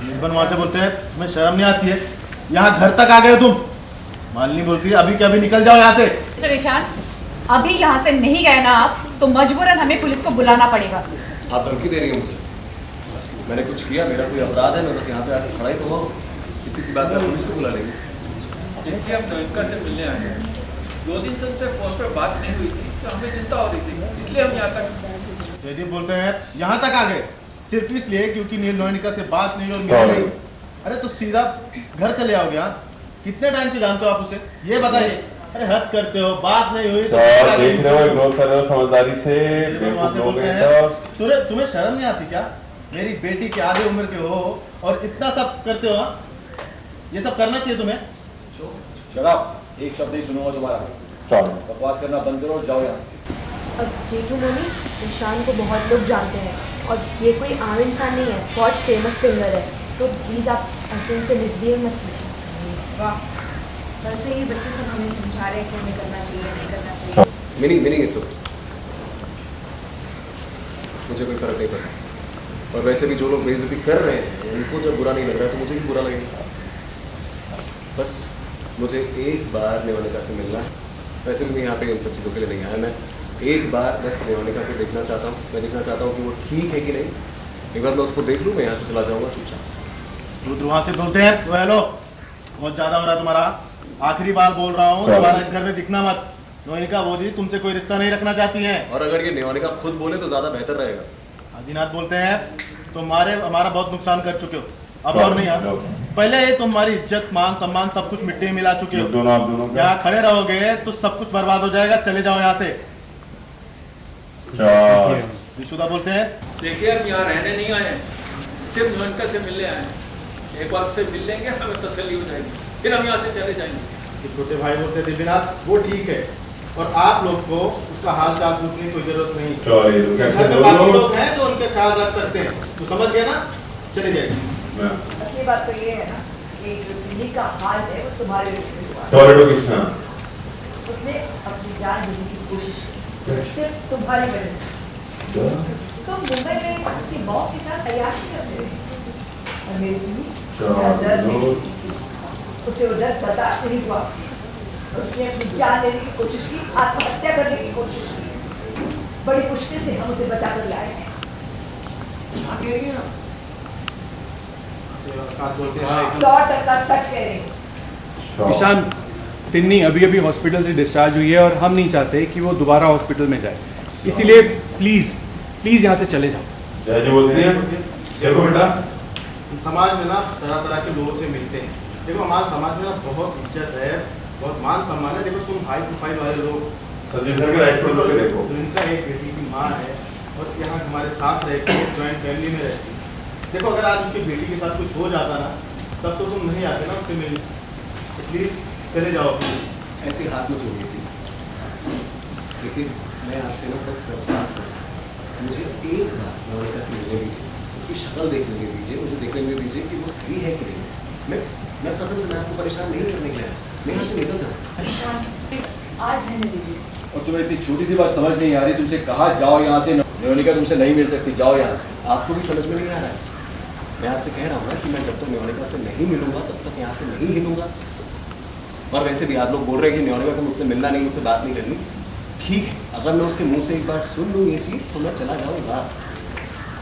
निर्बन वहां से बोलते हैं तुम्हें शर्म नहीं आती है? यहाँ घर तक आ गए तुम, मालिनी बोलती है अभी के अभी निकल जाओ यहाँ से। मिस्टर ईशान, अभी यहाँ से नहीं गए ना आप तो मजबूरन हमें पुलिस को बुलाना पड़ेगा। आप धमकी दे रही हैं मुझे? मैंने कुछ किया? मेरा कोई अपराध है? मैं बस यहाँ पे आके खड़ा ही तो हुआ। इतनी सी बात में पुलिस को बुला लेंगे? देखिए हम नयनिका से मिलने आए हैं। 2 दिन से उनसे फोन पर बात नहीं हुई थी तो हमें चिंता हो रही थी, इसलिए हम यहाँ तक। जयदीप बोलते हैं यहाँ तक आ गए सिर्फ इसलिए क्योंकि नयनिका से बात नहीं और मिला नहीं। अरे तो सीधा घर चले आओगे? यहाँ कितने टाइम से जानते हो आप उसे, ये बताइए। अरे हद करते हो, बात नहीं हुई तो देख रहे हो, इग्नोर कर रहे हो समझदारी से। तुम्हें शर्म नहीं आती क्या? मेरी बेटी के आधे उम्र के हो और इतना सब करते हो? ये सब करना चाहिए तुम्हें? शराब एक शब्द ही सुनूंगा दोबारा। चलो बकवास करना बंद करो और जाओ यहाँ से। अब जेठू मम्मी, ईशान को बहुत लोग जानते हैं और ये कोई आम इंसान नहीं है, बहुत फेमस सिंगर है, तो प्लीज़ आप ऐसे इनसे मिसबिहेव मत कीजिए। वाह, कल से ही बच्चे सब हमें समझा रहे हैं कि हमें करना चाहिए नहीं करना चाहिए। मीनिंग इट्स ओके, मुझे कोई फर्क नहीं पड़ता। और वैसे भी जो लोग बेइज्जती कर रहे हैं उनको जब बुरा नहीं लग रहा है तो मुझे भी बुरा लगेगा। बस मुझे एक बार नेवानिका से मिलना है। वैसे भी मैं यहाँ पे इन सब चीज़ों के लिए नहीं आया। मैं एक बार बस नेवानिका को देखना चाहता हूँ। मैं देखना चाहता हूँ कि वो ठीक है कि नहीं। एक बार मैं उसको देख लूँ, मैं यहाँ से चला जाऊँगा चुपचाप। रुद्र वहाँ से बोलते हैं हेलो, बहुत ज़्यादा हो रहा है तुम्हारा, आखिरी बार बोल रहा हूँ, दोबारा इस घर में दिखना मत। नयनिका बोली तुमसे कोई रिश्ता नहीं रखना चाहती हैं। और अगर ये नेवानिका खुद बोले तो ज़्यादा बेहतर रहेगा। आदिनाथ बोलते हैं तुम हमारा बहुत नुकसान कर चुके हो, अब और नहीं यार। पहले तुम्हारी इज्जत मान सम्मान सब कुछ मिट्टी में मिला चुके हो। यहाँ खड़े रहोगे तो सब कुछ बर्बाद हो जाएगा, चले जाओ यहाँ से। विशुदा बोलते हैं देखिए हम यहाँ रहने नहीं आए हैं, सिर्फ नयनिका से मिलने आए हैं। एक बार उससे मिल लेंगे हमें तसल्ली हो जाएगी, फिर हम यहाँ से चले जाएंगे। कि छोटे भाई बोलते हैं दिव्यनाथ वो ठीक है और आप लोग को उसका हाल चाल पूछने की कोई जरूरत नहीं। घर में बाकी लोग हैं जो उनके ख्याल रख सकते हैं, तो समझ गए ना? चले जाइए। असली बात तो ये है ना कि जो दिल्ली का हाल है वो तुम्हारे वजह से हुआ। उसने अपनी जान देने की कोशिश की सिर्फ तुम्हारी वजह से। तुम मुंबई में उसकी मौत के साथ अय्याशी करते रहे और मेरी बीवी उसे वो दर्द बर्दाश्त नहीं हुआ और उसने अपनी जान लेने की कोशिश की, आत्महत्या करने की कोशिश की। बड़ी मुश्किल से हम उसे बचा कर लाए हैं। क्या कह रही हैं आप? 100% सच कह रही हूँ। ईशान तिन्नी अभी अभी हॉस्पिटल से डिस्चार्ज हुई है और हम नहीं चाहते कि वो दोबारा हॉस्पिटल में जाए, इसीलिए प्लीज़ प्लीज़ यहाँ से चले जाओ। जय जी बोलती है देखो बेटा, समाज में ना तरह तरह के लोगों से मिलते हैं। देखो हमारे समाज में ना बहुत इज्जत है, बहुत मान सम्मान है। देखो तुम हाई प्रोफाइल वाले लोग, संजीव के राइट को देखो, इनका एक बेटी की माँ है और यहाँ हमारे साथ रहती है, जॉइंट फैमिली में रहती है। देखो अगर आज उसकी बेटी के साथ कुछ हो जाता ना तब तो तुम नहीं आते ना उससे मिलने। प्लीज़ चले जाओ प्लीज़। ऐसे हाथ में जोड़िए प्लीज़। लेकिन मैं आपसे ना बस दरख्वास्त करता हूँ, मुझे एक बार नयनिका से मिलने दीजिए, उसकी शक्ल देखने दीजिए, मुझे देखने दीजिए कि वो सही है कि नहीं। मैं कसम से मैं आपको परेशान नहीं करने के लिए आया, मैं यहाँ से निकल जाऊँ। ईशान प्लीज आज रहने दीजिए। और तुम्हें इतनी छोटी सी बात समझ नहीं आ रही? तुमसे कहा जाओ यहाँ से, नयनिका तुमसे नहीं मिल सकती, जाओ यहाँ से। आपको भी समझ में नहीं आ रहा है? मैं आपसे कह रहा हूँ ना कि मैं जब तक नयनिका से नहीं मिलूंगा तब तक यहाँ से नहीं हिलूंगा। और वैसे भी आप लोग बोल रहे हैं कि नयनिका को मुझसे मिलना नहीं, मुझसे बात नहीं करनी। ठीक है, अगर मैं उसके मुंह से एक बार सुन लूँ ये चीज़ तो मैं चला जाऊँगा।